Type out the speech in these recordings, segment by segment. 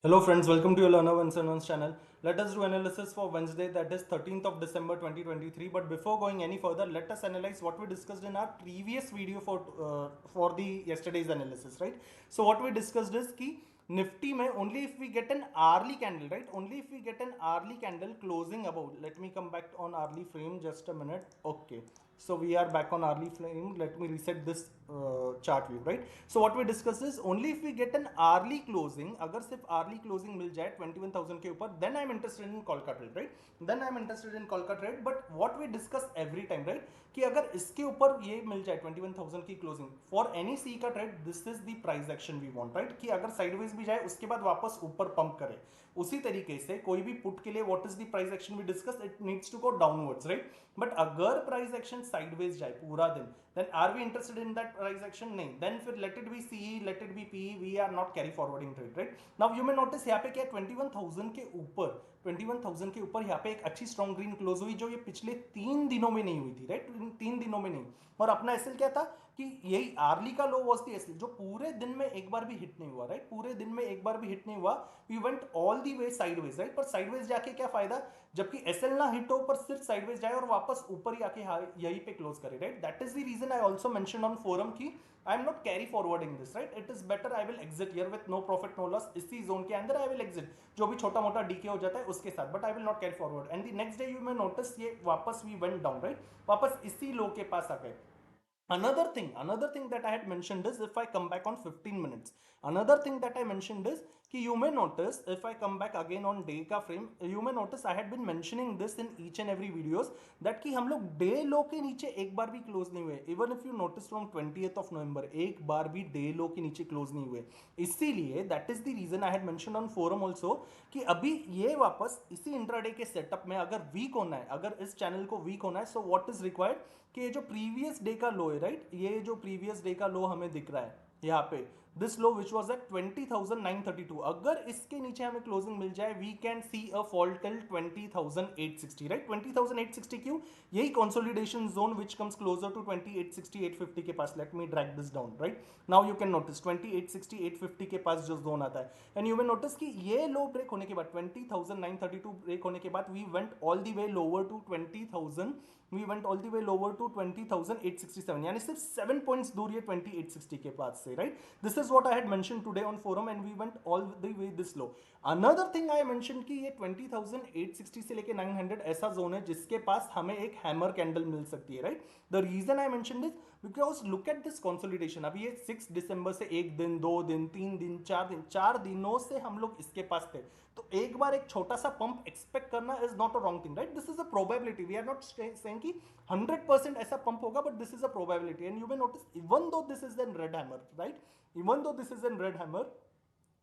Hello friends, welcome to your Learner One's channel. Let us do analysis for Wednesday, that is 13th of December 2023. But before going any further, let us analyze what we discussed in our previous video for the yesterday's analysis, right? So what we discussed is कि Nifty में only if we get an hourly candle, right? Only if we get an hourly candle closing above. Let me come back on hourly frame just a minute. Okay. So we are back on hourly frame. Let me reset this chart view, right? So what we discussed is only if we get an hourly closing, अगर सिर्फ hourly closing मिल जाए 21,000 के ऊपर, then I'm interested in call का trade, right? Then I'm interested in call का trade. But what we discuss every time, right? कि अगर इसके ऊपर ये मिल जाए 21,000 की closing for any C का trade, this is the price action we want, right? कि अगर sideways भी जाए उसके बाद वापस ऊपर पंप करे, उसी तरीके से कोई भी पुट के लिए what is the price action we discuss, it needs to go downwards, right? But अगर प्राइस एक्शन साइडवेज जाए पूरा दिन, then are we interested in that price action? नहीं, देन फिर let it be C, let it be P, we are not carry forwarding trade, right? Now you may notice यहाँ पे क्या 21,000 के ऊपर, 21,000 के ऊपर यहाँ पे एक अच्छी स्ट्रॉन्ग ग्रीन क्लोज हुई जो ये पिछले 3 दिनों में नहीं हुई थी, राइट? 3 दिनों में नहीं। और अपना एसएल क्या था कि यही आर्ली का लो वॉज दी एसएल जो पूरे दिन में एक बार भी हिट नहीं हुआ, राइट? पूरे दिन में एक बार भी हिट नहीं हुआ। We went all the way sideways, right? पर साइडवेज जाके क्या फायदा, जबकि एसएल ना हिट हो पर सिर्फ साइडवेज जाए और वापस ऊपर ही आके यहीं पे क्लोज करे, right? That is the reason I also mention on forum की I am not carry forwarding this, right? It is better I will exit here with no profit no loss. इसी जोन के अंदर आई will exit, जो भी छोटा मोटा DK हो जाता है उसके साथ, but I will not carry forward. And the next day you may notice ये वापस वी वेंट डाउन, राइट? वापस इसी लो के पास आ गए। Another thing that I had mentioned is if I come back on 15 minutes, another thing that I mentioned is कि you may notice if I come back again on day का frame, you may notice I had been mentioning this in each and every videos that कि हम लोग day लो के नीचे एक बार भी close नहीं हुए। Even if you notice from 20th of November एक बार भी डे लो के नीचे क्लोज नहीं हुए। इसीलिए that is the reason I had mention on forum also कि अभी ये वापस इसी इंट्राडे के सेटअप में अगर वीक होना है, अगर इस चैनल को वीक होना है, सो व्हाट इज रिक्वायर्ड कि ये जो प्रीवियस डे का लो है, राइट? ये जो प्रीवियस डे का लो हमें दिख रहा है यहाँ पे, this low which was at 20,932, अगर इसके नीचे हमें क्लोजिंग मिल जाए we can see a fall till 20,860, right? 20,860 क्यों? यही consolidation zone which comes closer to 20,860 850 के पास। Let me drag this down, right? Now you can notice 20,860 850 के पास जो जोन आता है, एंड यू विल नोटिस कि ये लो ब्रेक होने के बाद 20,932 ब्रेक होने के बाद we went all the way lower to 20,000, we went all the way lower to 20,867, यानी सिर्फ 7 पॉइंट्स दूर ये 20,860 के पास से, right? This is what I had mention today on forum and we went all the way this low. Another thing I mention कि ये 20,860 से लेके 900 ऐसा जोन है जिसके पास हमें एक हैमर कैंडल मिल सकती है, right? The reason I mention this because look at this consolidation. अभी ये 6 दिसंबर से 1 दिन 2 दिन 3 दिन 4 दिन, 4 दिनों से हम लोग इसके पास थे, तो एक बार एक छोटा सा पंप एक्सपेक्ट करना is not a wrong thing, right? This is a probability, we are not saying कि 100% ऐसा पंप होगा, but this is a probability. And you may notice even though this is an red hammer, right? Even though this is an red hammer,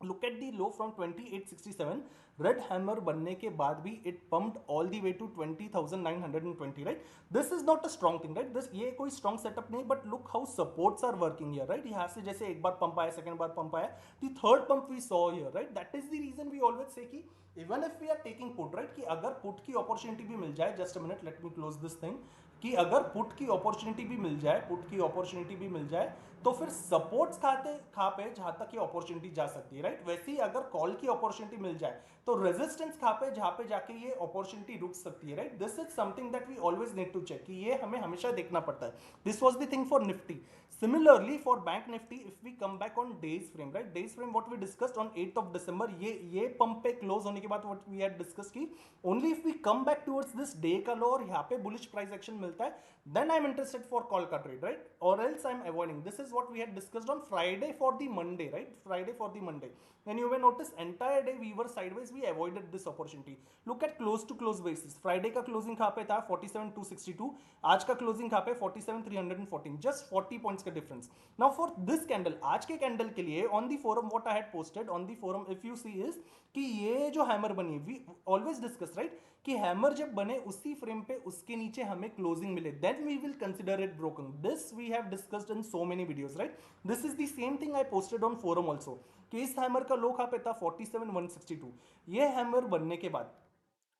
look at the low from 2867, red hammer बनने के बाद भी it pumped all the way to 20,920, right? This is not a strong thing, right? This ये कोई strong setup नहीं, but look how supports are working here, right? यहाँ से जैसे एक बार पंप आया, सेकंड बार पंप आया, the third pump we saw here, right? That is the reason we always say कि even if we are taking put, right? कि अगर put की opportunity भी मिल जाए, just a minute, let me close this thing, कि अगर put की opportunity भी मिल जाए, पुट की अपॉर्चुनिटी भी मिल जाए, तो फिर सपोर्ट्स खाते खा पे जहां तक ये अपॉर्चुनिटी जा सकती है, राइट? वैसे ही अगर कॉल की अपॉर्चुनिटी मिल जाए तो रेजिस्टेंस खा पे जहां पे जाके ये अपॉर्चुनिटी रुक सकती है, right? This is something that we always need to check कि ये हमें हमेशा देखना पड़ता है। This was the thing for Nifty. Similarly for bank Nifty, if we come back on days frame, right? Days frame what we discussed on 8th of December, ये pump पे close होने के बाद व्हाट वी हैड डिस्कस की only if we come back towards this day का लो और यहाँ पे बुलिश प्राइस एक्शन मिलता है, then I'm interested for call का trade, right? Or else I'm avoiding. This is what we had discussed on Friday for the Monday, right? Friday for the Monday. And you may notice entire day we were sideways, we avoided this opportunity. Look at close to close basis. Friday का closing कहाँ पे था? 47,262. आज का closing कहाँ पे? 47,314. Just 40 points का difference. Now for this candle, आज के candle के लिए on the forum what I had posted on the forum if you see is कि ये जो hammer बनी, we always discuss, right? कि हैमर जब बने उसी फ्रेम पे उसके नीचे हमें क्लोजिंग मिले, then we will consider it broken. This we have discussed in so many videos, right? This is the same thing I posted on forum also कि इस हैमर का लो कहां पे था? 47,162। ये हैमर बनने के बाद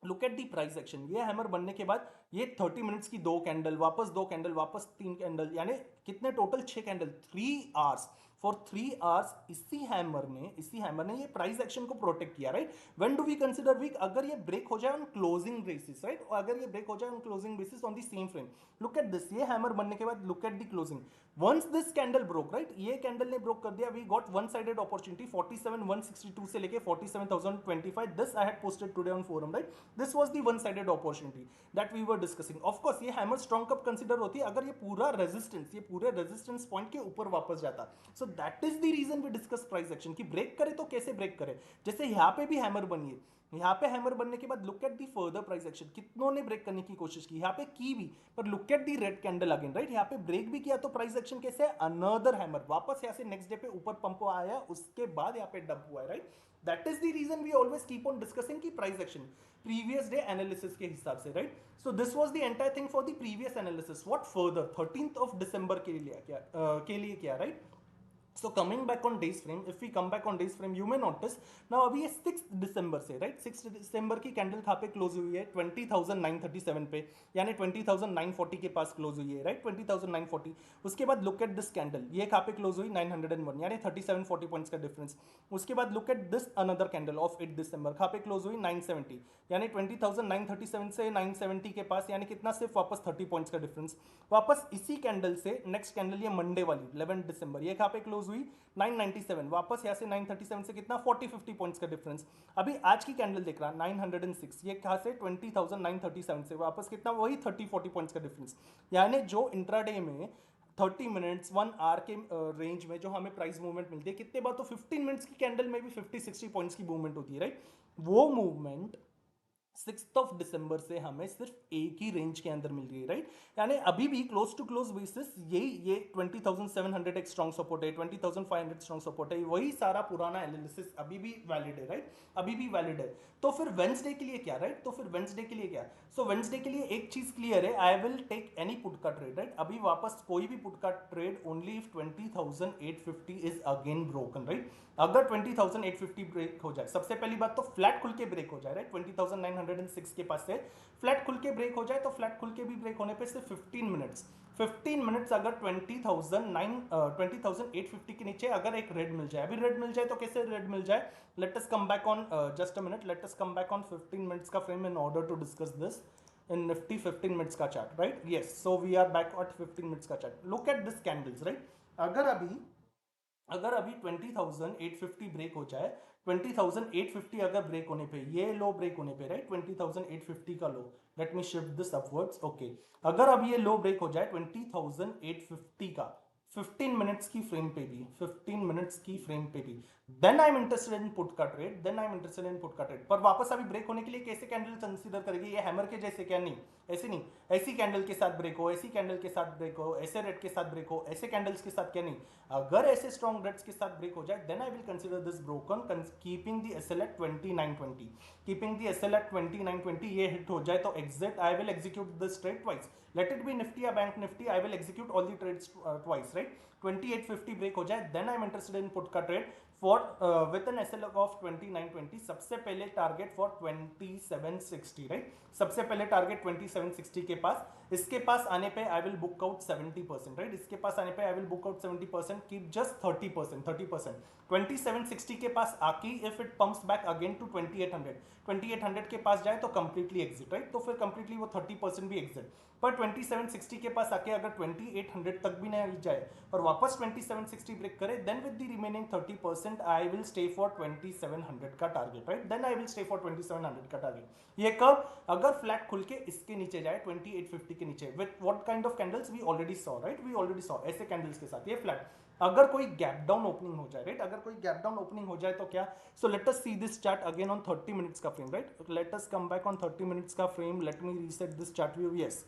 look at the price action, ये हैमर बनने के बाद ये 30 मिनट्स की दो कैंडल, वापस दो कैंडल, वापस तीन कैंडल, यानी कितने total? 6 candle, 3 hours for 3 hours इसी हैमर ने ये प्राइस एक्शन को प्रोटेक्ट किया, right. When do we consider weak? अगर ये ब्रेक हो जाए ऑन क्लोजिंग बेसिस, राइट, और अगर ये ब्रेक हो जाए on closing basis on the same frame. Look at this, ये हैमर बनने के बाद look at the closing. Once this candle broke, right, ये कैंडल ने ब्रोक कर दिया, we got one sided opportunity 47,162 से लेके 47,025। This I had posted today on forum, right. This was the one sided opportunity that we were discussing. Of course ये hammer strong कब consider होती है? अगर ये पूरा रेजिस्टेंस, ये पूरे रेजिस्टेंस पॉइंट के ऊपर वापस जाता। So that is the reason we discuss price action की ब्रेक करे तो कैसे ब्रेक करे। जैसे यहां पे भी हैमर बनी है, यहां पे हैमर बनने के बाद look at the further price action, कितनों ने ब्रेक करने की कोशिश की, यहां पे की भी, पर look at the red candle again, right. यहां पे ब्रेक भी किया तो प्राइस एक्शन कैसे? अनदर हैमर वापस यहां से नेक्स्ट डे पे ऊपर पंप आया, उसके बाद यहां पे डंप हुआ है, right. That is the reason we always keep on discussing की price action previous day analysis के हिसाब से, right. So this was the entire thing for the previous analysis. What further 13th of December के लिए क्या, right. So coming back on days frame, if we come back on days frame, you may notice now अभी ये 6 दिसंबर से, right, 6 दिसंबर की candle कहाँ पे close हुई है? 20,937 पे, यानी 20,940 के पास क्लोज हुई है, राइट, 20,940। उसके बाद लुक एट दिस कैंडल, ये कहाँ पे क्लोज हुई? 901, यानी 3740 पॉइंट्स का डिफरेंस। उसके बाद look at this another candle of 8 दिसंबर, कहाँ पे क्लोज हुई? 970, यानी 20,937 से 970 के पास, यानी कितना? सिर्फ वापस 30 पॉइंट्स का डिफरेंस। वापस इसी कैंडल से नेक्स्ट कैंडल, ये मंडे वाली 11 दिसंबर, ये कहाँ पे क्लोज हुई? 997, वापस यहाँ से 937 से कितना? 40-50 पॉइंट्स का डिफरेंस। अभी आज की कैंडल देख रहा 906, ये कहाँ से? 20,937 से वापस कितना? वही 30-40 पॉइंट्स का डिफरेंस। यानी जो इंट्राडे में 30 मिनट्स 1 आवर के रेंज में जो हमें प्राइस मूवमेंट मिलती है, कितने बार? तो 15 मिनट्स की कैंडल में भी 50-60 पॉइंट्स की मूवमेंट होती है, राइट। वो मूवमेंट 6th ऑफ दिसंबर से हमें सिर्फ एक ही रेंज के अंदर मिल रही है, राइट। यानी अभी भी क्लोज टू क्लोज बेसिस ये 20,700 एक स्ट्रॉन्ग सपोर्ट है, 20,500 स्ट्रॉन्ग सपोर्ट है, वही सारा पुराना एनालिसिस अभी भी वैलिड है, राइट, अभी भी वैलिड है। तो फिर वेंसडे के लिए क्या, राइट, तो फिर वेंसडे के लिए क्या? सो वेंसडे के लिए एक चीज क्लियर है, I will take any put का ट्रेड, राइट। अभी वापस कोई भी पुट का trade only if 20,850 is again broken, right. अगर 20,850 ब्रेक हो जाए, सबसे पहली बात तो फ्लैट खुल के ब्रेक हो जाए, राइट, 20,906 के पास से फ्लैट खुल के ब्रेक हो जाए, तो फ्लैट खुल के भी ब्रेक होने पे सिर्फ 15 मिनट्स अगर 20,850 के नीचे अगर एक रेड मिल जाए, अभी रेड मिल जाए तो कैसे रेड मिल जाए? Let us come back on just a minute, let us come back on 15 minutes का frame in order to discuss this in nifty 15 minutes का chart, right. Yes, so we are back at 15 minutes का chart. Look at this candles, right. अगर अभी 20,850 break हो जाए, 20,850 अगर break होने पे, ये लो ब्रेक होने पे, राइट, 20,850 का low, let me shift this upwards, okay. अगर अब ये लो ब्रेक हो जाए 20,850 का 15 मिनट्स की फ्रेम पे भी, 15 मिनट्स की फ्रेम पे भी, then I am interested in put का ट्रेड, पर वापस अभी ब्रेक होने के लिए कैसे कैंडल कंसीडर करेगी? ये हैमर के जैसे क्या? नहीं, ऐसे नहीं, ऐसी कैंडल के साथ ब्रेक हो, ऐसी कैंडल के साथ ब्रेक हो, ऐसे रेड के साथ ब्रेक हो, ऐसे कैंडल्स के साथ क्या? नहीं, अगर ऐसे स्ट्रॉन्ग रेड्स के साथ ब्रेक हो जाए, then I will consider this broken, keeping the SL at 2920, keeping the SL at 2920। ये हिट हो जाए तो exit, I will execute this trade twice, let it be Nifty या Bank Nifty, I will execute all the trades twice, right. 2850 break हो जाए, then I am interested in put का trade for with an SL of 2920। सबसे पहले target for 2760, right, सबसे पहले target 2760 के पास, इसके पास आने पे I will book out 70%, right, इसके पास आने पे I will book out 70%, keep just 30%। 2760 के पास आके if it pumps back again to 2800 के पास जाए तो कंप्लीटली एग्जिट, राइट, तो फिर कंप्लीटली वो 30% भी एग्जिट। पर 2760 के पास आके अगर 2800 तक भी नहीं जाए और वापस 2760 ब्रेक करे, then with the remaining 30% I will stay for 2700 का target, right, then I will stay for 2700 का टारगेट। ये कब? अगर फ्लैट खुल के इसके नीचे जाए 2850 के नीचे, with what kind of candles we already saw, right, we already saw ऐसे कैंडल्स के साथ ये फ्लैट। अगर कोई गैप डाउन ओपनिंग हो जाए, राइट, अगर कोई गैप डाउन ओपनिंग हो जाए तो क्या? So let us see this chart again on 30 minutes का frame, right, let us come back on 30 minutes का frame, let me reset this chart view. Yes,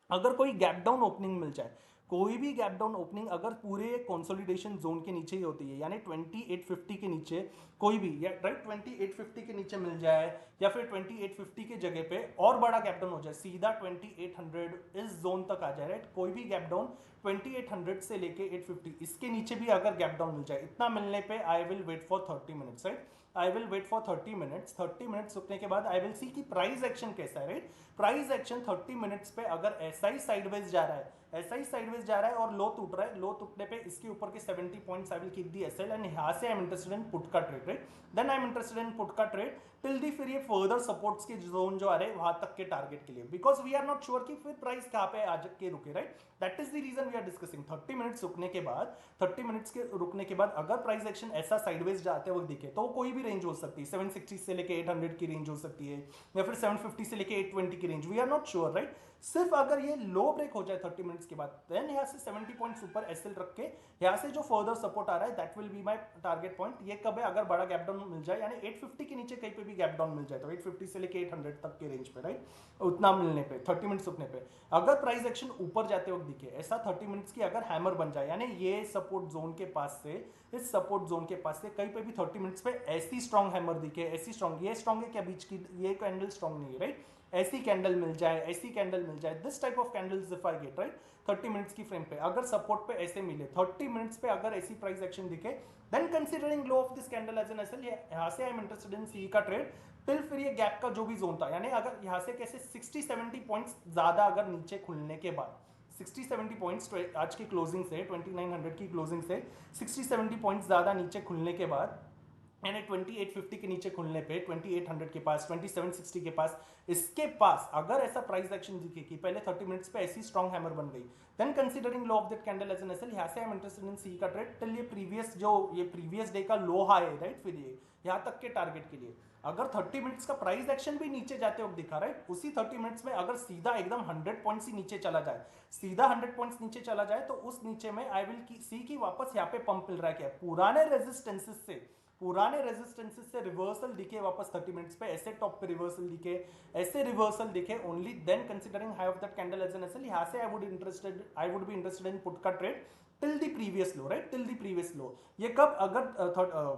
अगर कोई गैप डाउन ओपनिंग मिल जाए, कोई भी गैप डाउन ओपनिंग अगर पूरे consolidation zone के नीचे ही होती है, यानी 2850 के नीचे कोई भी, या राइट 2850 के नीचे मिल जाए, या फिर 2850 के जगह पे और बड़ा गैप डाउन हो जाए, सीधा 2800 इस जोन तक आ जाए, राइट, कोई भी गैप डाउन 2800 से लेके 850 इसके नीचे भी अगर गैप डाउन मिल जाए, इतना मिलने पे I will wait for 30 minutes, right. I will wait for 30 minutes. 30 minutes रुकने के बाद आई विल सी कि प्राइस एक्शन कैसा है, राइट। प्राइस एक्शन 30 मिनट्स पे अगर ऐसा ही साइडवेज जा रहा है, ऐसा ही साइडवेज जा रहा है और लो टूट रहा है, लो टूटने पे इसके ऊपर के 70 points I will keep the SL and यहाँ से I am interested in put का trade, right. Then I am interested in put का ट्रेड टिल दी फिर ये फर्दर सपोर्ट्स के जोन जो आ रहे हैं वहां तक के टारगेट के लिए, because we are not sure कि फिर प्राइस कहाँ पे आज के रुके, right. That is the reason we are discussing. 30 minutes रुकने के बाद, 30 मिनट्स के रुकने के बाद अगर प्राइस एक्शन ऐसा साइडवेज जाते हुए दिखे तो कोई भी रेंज हो सकती है, 760 से लेके 800 की रेंज हो सकती है या फिर 750 से लेके 820 की range, we are not sure, right. सिर्फ अगर ये लो ब्रेक हो जाए 30 मिनट्स के बाद, देन यहाँ से 70 पॉइंट्स ऊपर एसएल रख के यहाँ से जो फर्दर सपोर्ट आ रहा है that will be my target point. ये कब है, अगर बड़ा गैप डाउन मिल जाए, यानी 850 के नीचे कहीं पे भी गैप डाउन मिल जाए तो 850 से लेके 800 तक के रेंज पे, राइट, उतना मिलने पे 30 मिनट्स रुकने पे अगर प्राइस एक्शन ऊपर जाते वक्त दिखे, ऐसा 30 मिनट्स की अगर हैमर बन जाए, यानी ये सपोर्ट जोन के पास से, इस सपोर्ट जोन के पास से कहीं पे भी 30 मिनट्स पे ऐसी स्ट्रॉन्ग हैमर दिखे, ऐसी स्ट्रॉन्ग, ये स्ट्रॉन्ग है क्या बीच की, ये कैंडल स्ट्रॉन्ग नहीं है, राइट, ऐसी कैंडल मिल जाए, ऐसी कैंडल मिल जाए, this type of candles if I get, right, 30 minutes की फ्रेम पे अगर सपोर्ट पे ऐसे मिले, 30 मिनट्स पे अगर ऐसी प्राइस एक्शन दिखे, then considering low of this candle as an SL, यहाँ से I am interested in C का ट्रेड टिल फिर ये गैप का जो भी जोन था, यानी अगर यहाँ से कैसे 60-70 पॉइंट्स ज्यादा अगर नीचे खुलने के बाद, 60-70 पॉइंट्स आज की क्लोजिंग से, 2900 की क्लोजिंग से 60-70 पॉइंट्स ज्यादा नीचे खुलने के बाद, यानी 2850 के नीचे खुलने पे 2800 के पास, 2760 के पास, इसके पास अगर ऐसा प्राइस एक्शन दिखे कि पहले 30 मिनट्स पे ऐसी स्ट्रॉन्ग हैमर बन गई, then considering low of that candle as an SL, यहाँ से I am interested in C का ट्रेड टिल ये प्रीवियस डे का लो हाई है, राइट, फिर ये यहाँ तक के टारगेट के लिए अगर 30 मिनट्स का प्राइस एक्शन भी नीचे जाते वक्त दिखा, राइट, उसी 30 मिनट्स में अगर सीधा एकदम 100 पॉइंट्स ही नीचे चला जाए, सीधा 100 पॉइंट्स नीचे चला जाए, तो उस नीचे में आई विल सी की वापस यहाँ पे पंप मिल रहा है क्या, पुराने रेजिस्टेंसेस से रिवर्सल दिखे वापस 30 मिनट्स पे, ऐसे टॉप पे रिवर्सल दिखे, ऐसे रिवर्सल दिखे, only then considering high of that candle as an SL, यहाँ से I would be interested in put का trade till the previous low, right, till the previous low. ये कब, अगर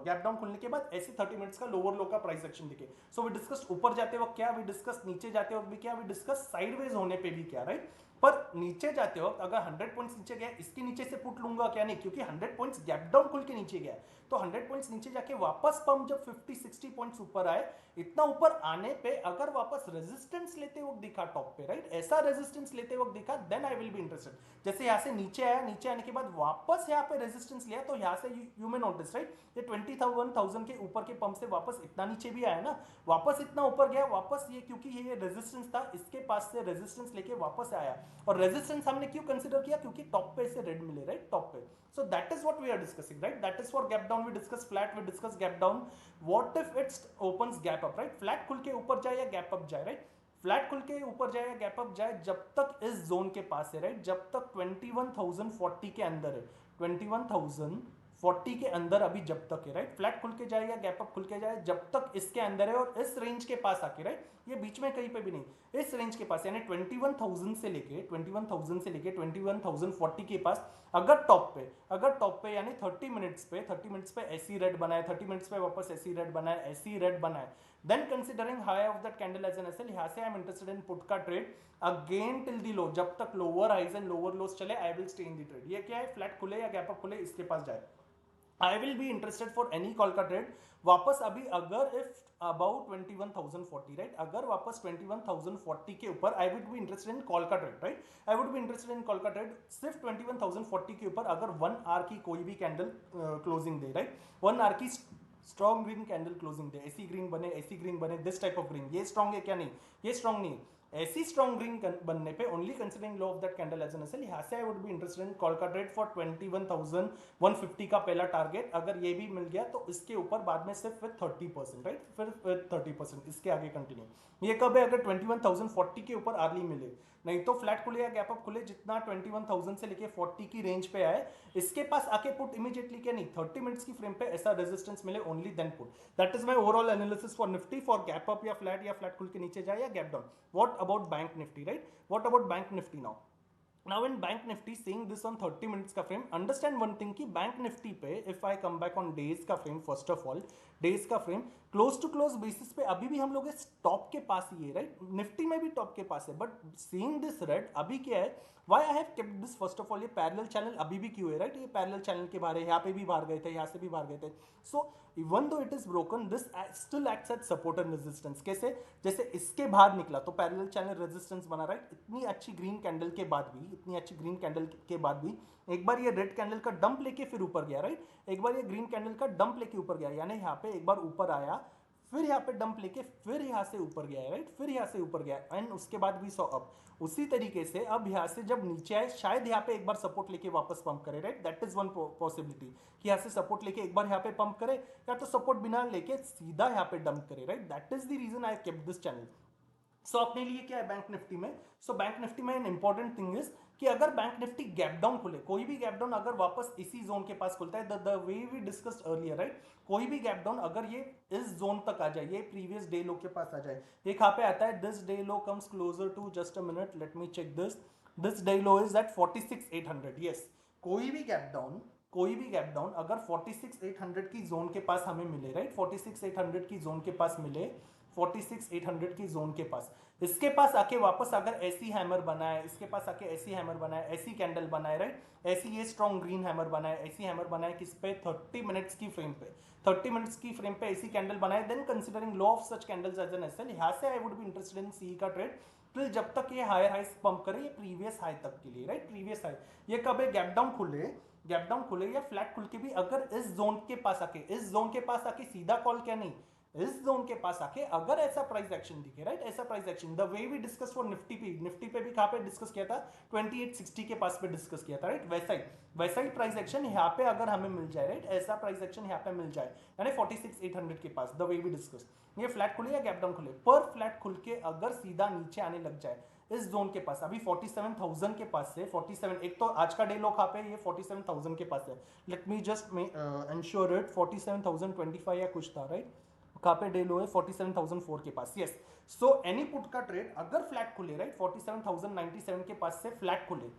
गैप डाउन खुलने के बाद ऐसे 30 मिनट्स का लोअर लो का प्राइस एक्शन दिखे। सो वी डिस्कस ऊपर जाते वक्त क्या, वी डिस्कस नीचे जाते वक्त भी क्या, वी डिस्कस साइडवेज होने पे भी क्या, राइट। पर नीचे जाते वक्त अगर 100 पॉइंट्स नीचे गया, इसके नीचे से पुट लूंगा क्या, नहीं, क्योंकि 100 पॉइंट्स गैप डाउन खुल के नीचे गया, तो 100 पॉइंट्स नीचे जाके वापस पंप जब 50-60 पॉइंट्स ऊपर आए, इतना ऊपर आने पे अगर वापस रेजिस्टेंस लेते वक्त दिखा टॉप पे, राइट, ऐसा रेजिस्टेंस लेते वक्त दिखा, then I will be interested. जैसे यहाँ से नीचे आया, नीचे आने के बाद वापस यहाँ पे रेजिस्टेंस लिया, तो यहाँ से यू मे नोटिस, राइट, ये 21,000 के ऊपर के पंप से वापस इतना नीचे भी आया ना, वापस इतना ऊपर गया, वापस ये क्योंकि ये रेजिस्टेंस था, इसके पास से रेजिस्टेंस लेके वापस आया, और रेजिस्टेंस हमने क्यों कंसीडर किया, क्योंकि टॉप पे से रेड मिले, राइट, टॉप पे। So that is what we are discussing, right, that is for gap down we discuss flat, we discuss gap down, what if it's opens gap up, right, flat खुल के ऊपर जाए या gap up जाए, right, flat खुल के ऊपर जाए या गैप अप जाए, जब तक इस जोन के पास है, राइट, जब तक 21,040 के अंदर है, 21,040 के अंदर अभी जब तक है, राइट, फ्लैट खुल के जाए या गैप अप खुल के जाए, जब तक इसके अंदर है और इस रेंज के पास आके, राइट, ये बीच में कहीं पे भी नहीं, इस रेंज के पास, यानी 21,000 से लेके 21,040 के पास अगर टॉप पे यानी 30 मिनट्स पे ऐसी रेड बनाए, 30 मिनट्स पे वापस ऐसी रेड बनाए, then considering high of that candle as an SL, यहाँ से I am interested in put का trade again till the low, जब तक lower highs and lower lows चले I will stay in the trade। ये क्या है, फ्लैट खुले या गैप अप खुले, इसके पास जाए, I will be interested for any call का trade वापस अभी, अगर if about 21,040, राइट, अगर वापस 21,040 के ऊपर I would be interested in call का trade, right, I would be interested in call का trade सिर्फ 21,040 के ऊपर अगर 1 आवर की कोई भी कैंडल क्लोजिंग दे, राइट, 1 आवर की स्ट्रॉन्ग ग्रीन कैंडल क्लोजिंग दे, ऐसी ग्रीन बने, दिस टाइप ऑफ ग्रीन, ये स्ट्रॉन्ग है क्या, नहीं, ये स्ट्रॉन्ग नहीं, ऐसी स्ट्रॉन्ग ग्रीन बनने पे only considering low of that candle as an SL, यहाँ से I would be interested in call का ट्रेड फॉर 21,150 का पहला टारगेट, अगर ये भी मिल गया तो इसके ऊपर बाद में सिर्फ विद 30%, राइट, फिर विद 30%, इसके आगे कंटिन्यू। ये कब है, अगर 21,040 के ऊपर अर्ली मिले, नहीं तो फ्लैट खुले या गैप अप खुले, जितना 21,000 से लेके 40 की रेंज पे आए, इसके पास आके पुट इमीडिएटली क्या, नहीं, 30 मिनट्स की फ्रेम पे ऐसा रेजिस्टेंस मिले, only then put. That is my overall analysis for Nifty, for gap up या फ्लैट खुल के नीचे जाए या gap down. What about bank Nifty, right, what about bank Nifty now, Now in Bank Nifty, seeing this on 30 minutes का frame, understand one thing कि Bank Nifty पे if I come back on days का frame, first of all days का frame close to close basis पे अभी भी हम लोग इस टॉप के पास ही है, राइट? निफ्टी में भी टॉप के पास है, बट सीइंग दिस रेड अभी क्या है, why I have kept this, first of all ये पैरेलल चैनल अभी भी क्यों है, राइट? ये पैरेलल चैनल के बाहर है, यहाँ पे भी बाहर गए थे, यहाँ से भी बाहर गए थे. So even though it is broken, this still acts as support and resistance. कैसे? जैसे इसके बाहर निकला तो पैरेलल चैनल रेजिस्टेंस बना, राइट? इतनी अच्छी ग्रीन कैंडल के बाद भी, इतनी अच्छी ग्रीन कैंडल के बाद भी एक बार ये रेड कैंडल का डंप लेके फिर ऊपर गया, राइट? एक बार ये ग्रीन कैंडल का डंप लेके ऊपर गया, यानी यहाँ पे एक बार ऊपर आया, फिर यहाँ पे डंप लेके फिर यहाँ से ऊपर गया है, राइट? फिर यहाँ से ऊपर गया एंड उसके बाद भी सो अप. उसी तरीके से अब यहाँ से जब नीचे आए, शायद यहाँ पे एक बार सपोर्ट लेके वापस पंप करे, right? That is one possibility कि यहाँ से सपोर्ट लेके एक बार यहाँ पे पंप करे, या तो सपोर्ट बिना लेके सीधा यहाँ पे डंप करे, right? That is the reason I kept this channel. So अपने लिए क्या है बैंक निफ्टी में? सो बैंक निफ्टी में एन इंपॉर्टेंट थिंग इज कि अगर बैंक निफ्टी गैप डाउन खुले, कोई भी गैप डाउन अगर वापस इसी जोन के पास खुलता है, the way we discussed earlier, right? कोई भी गैप डाउन अगर ये इस जोन तक आ जाए, ये प्रीवियस डे लो के पास आ जाए, एक यहाँ पे आता है this day low comes closer to, just a minute let me check this day low is at 46,800. Yes, कोई भी गैप डाउन, कोई भी गैप डाउन अगर 46,800 की जोन के पास हमें मिले, राइट? 46,800 की जोन के पास मिले, 46,800 की जोन के पास, इसके पास आके वापस अगर ऐसी हैमर बनाए, इसके पास आके ऐसी हैमर बनाए, ऐसी कैंडल बनाए, राइट? ऐसी ये स्ट्रॉन्ग ग्रीन हैमर बनाए, ऐसी हैमर बनाए किस पे? 30 मिनट्स की फ्रेम पे, 30 मिनट्स की फ्रेम पे ऐसी कैंडल बनाए, then considering low of such candles as an SL, यहाँ से I would be interested in C का ट्रेड टिल जब तक ये हायर हाइस पंप करे, ये प्रीवियस हाई तक के लिए, राइट? Previous high. ये कब है? गैप डाउन खुले, गैप डाउन खुले या फ्लैट खुल के भी अगर इस जोन के पास आके, इस जोन के पास आके सीधा कॉल क्या नहीं, इस जोन के पास आके अगर ऐसा प्राइस एक्शन दिखे, राइट? ऐसा price action the way we discuss for Nifty पे भी कहां पे डिस्कस किया था? 2860 के पास पे डिस्कस किया था, राइट? वैसा ही प्राइस एक्शन यहाँ पे अगर हमें मिल जाए, राइट? ऐसा प्राइस एक्शन यहाँ पे मिल जाए, यानी 46,800 के पास, द वे वी डिस्कस, ये फ्लैट खुले या गैप डाउन खुले, पर फ्लैट खुल के अगर सीधा नीचे आने लग जाए इस जोन के पास, अभी 47,000 के पास से 47, एक तो आज का डे लो कहां पे? ये 47,000 के पास है. Let me just ensure it, 47,025 या कुछ था, राइट? कहां पे डे लो है? 47,004 के पास. यस. सो एनी पुट का ट्रेड अगर फ्लैट खुले, राइट? 47,097 के पास से फ्लैट खुले,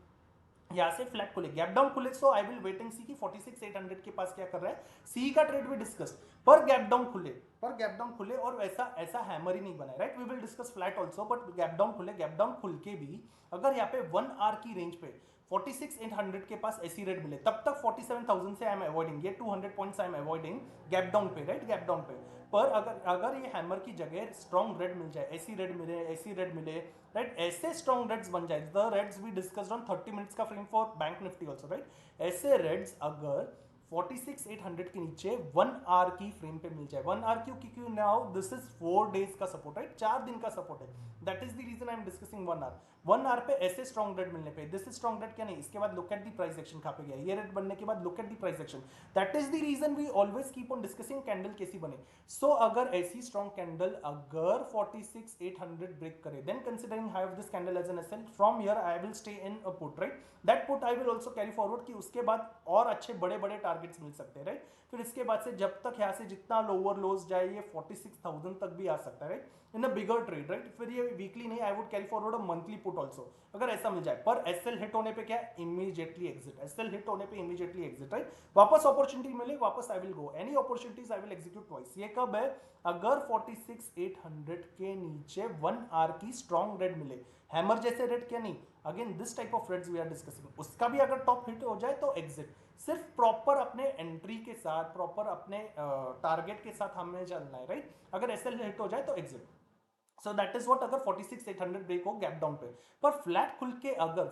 यहां से फ्लैट खुले, गैप डाउन खुले, सो आई विल वेट एंड सी कि 46,800 के पास क्या कर रहा है. सी का ट्रेड भी डिस्कस, पर गैप डाउन खुले, पर गैप डाउन खुले और वैसा ऐसा हैमर ही नहीं बनाए, right? We will discuss flat also, but gap down खुले, गैप डाउन खुल के भी अगर यहाँ पे 1 आवर की रेंज पे 46,800 के पास ऐसी रेट मिले, तब तक 47,000 से आई एम अवॉइडिंग, ये 200 points I am avoiding gap down पे, राइट? गैप डाउन पे. पर अगर ये हैमर की जगह स्ट्रॉन्ग रेड मिल जाए, ऐसी रेड मिले, ऐसी रेड मिले, राइट? ऐसे स्ट्रॉन्ग रेड्स बन जाए, the reds we discussed on 30 minutes का frame for bank Nifty also, right? ऐसे रेड्स अगर 46,800 के नीचे 1 आवर की फ्रेम पे मिल जाए, 1 आवर क्योंकि नाउ दिस इज 4 डेज का सपोर्ट, राइट? 4 दिन का सपोर्ट है. That is the reason I am discussing 1 hour. 1 hour पे ऐसे स्ट्रॉन्ग रेड मिलने पे, दिस इज स्ट्रॉन्ग रेड क्या नहीं, इसके बाद look at the price action कहां पे गया, ये रेड बनने के बाद look at the price action. That is the reason we always keep on discussing candle कैसी बने. सो अगर ऐसी स्ट्रॉन्ग कैंडल अगर 46,800 ब्रेक करे, then considering high of this candle as an SL, from here I will stay in a put, right? That put I will also carry forward कि उसके बाद और अच्छे बड़े बड़े टारगेट्स मिल सकते हैं, राइट? फिर इसके बाद से जब तक यहाँ से जितना लोअर लोज जाए, ये 46,000 तक भी आ सकता है, राइट? इन अ बिगर ट्रेड, राइट? फिर ये वीकली नहीं, I would carry forward a monthly put also अगर ऐसा मिल जाए. पर एसएल हिट होने पे क्या? Immediately exit. एसएल हिट होने पे इमीडिएटली एग्जिट, राइट? वापस अपॉर्चुनिटी मिले, वापस I will go, any opportunities I will execute twice. ये कब है? अगर 46,800 के नीचे 1 आवर की स्ट्रॉन्ग रेड मिले, हैमर जैसे रेड क्या नहीं, again this type of reds we are discussing, उसका भी अगर टॉप हिट हो जाए तो एग्जिट. सिर्फ प्रॉपर अपने एंट्री के साथ, प्रॉपर अपने टारगेट के साथ हमें चलना है, राइट? अगर एसएल हिट हो जाए तो exit. So that is what अगर 46,800 ब्रेक हो गैप डाउन पे. पर फ्लैट खुल के अगर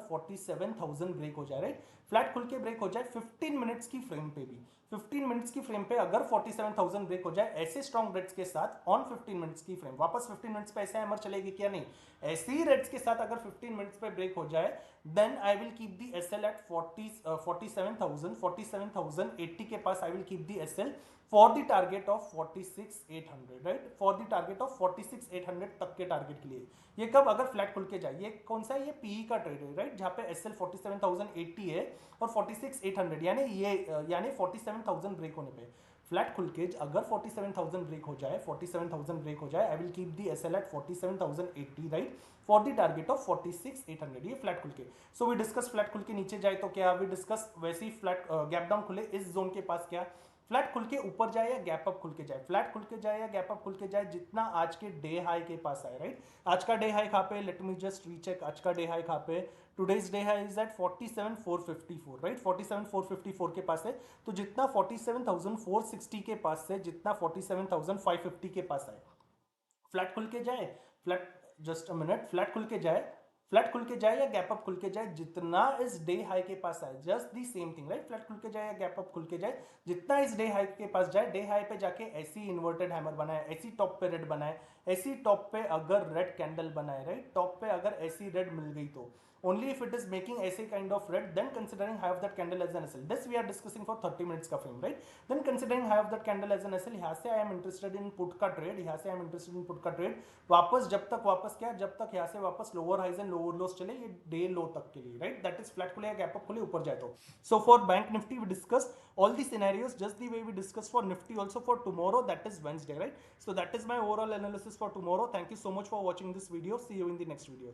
47,000 ब्रेक हो जाए, राइट? फ्लैट खुल के ब्रेक हो जाए 15 मिनट्स की फ्रेम पे भी, 15 मिनट्स की फ्रेम पे अगर 47,000 ब्रेक हो जाए ऐसे स्ट्रॉन्ग रेड्स के साथ ऑन 15 मिनट्स की फ्रेम, वापस 15 मिनट्स पे ऐसे हैमर चलेगी क्या नहीं, ऐसी रेड्स के साथ अगर 15 मिनट्स पे ब्रेक हो जाए, then I will keep the SL at 47,080 के पास. I will keep the SL for the target of 46,800, right? For the target of 46,800 तक के टारगेट के लिए. ये कब? अगर फ्लैट खुल के जाए. ये कौन सा है? ये पीई का ट्रेड है, राइट? जहां पे एसएल 47,080 है और 46,800 यानी 47,000 ब्रेक होने पे फ्लैट खुल के अगर 47,000 ब्रेक हो जाए, 47,000 ब्रेक हो जाए, I will keep the SL at 47,080, right, for the target of 46,800, ये फ्लैट खुल के। सो वी डिस्कस फ्लैट खुल के नीचे जाए तो क्या, वी डिस्कस वैसे ही फ्लैट गैप डाउन खुले इस जोन के पास क्या, फ्लैट खुल के ऊपर जाए या गैप अप खुल के जाए, फ्लैट खुल के जाए या गैप अप खुल के जाए, जितना आज के डे हाई के पास आए, राइट। आज का डे हाई कहाँ पे, लेट मी जस्ट रीचेक, आज का डे हाई कहाँ पे, today's day high is at 47,454, right, 47,454 के पास है। तो जितना 47,460 के पास से जितना 47,550 के पास आए, फ्लैट खुल के जाए, flat, just a minute, flat खुल के जाए, फ्लैट खुल के जाए या गैप अप खुल के जाए, जितना इस डे हाई के पास आए, just the same thing, right, flat खुल के जाए या गैप अप खुल के जाए, जितना इस डे हाई के पास जाए, डे हाई पे जाके ऐसी इन्वर्टेड हैमर बनाए, ऐसी टॉप पे रेड बनाए, ऐसी टॉप पे अगर रेड कैंडल बनाए, राइट, टॉप पे अगर ऐसी रेड मिल गई तो only if it is making ऐसे kind of red, then considering high of that candle as an SL. This we are discussing for 30 minutes का frame, right? Then considering high of that candle as an SL, यहाँ से I am interested in put का trade, यहाँ से I am interested in put का trade, वापस जब तक वापस क्या, जब तक यहाँ से वापस lower highs and lower lows चले, ये day low तक के लिए, right? That is flat खुले या gap up खुले ऊपर जाए तो. So for bank nifty we discussed all the scenarios just the way we discussed for nifty also for tomorrow, that is Wednesday, right? So that is my overall analysis for tomorrow. Thank you so much for watching this video. See you in the next video.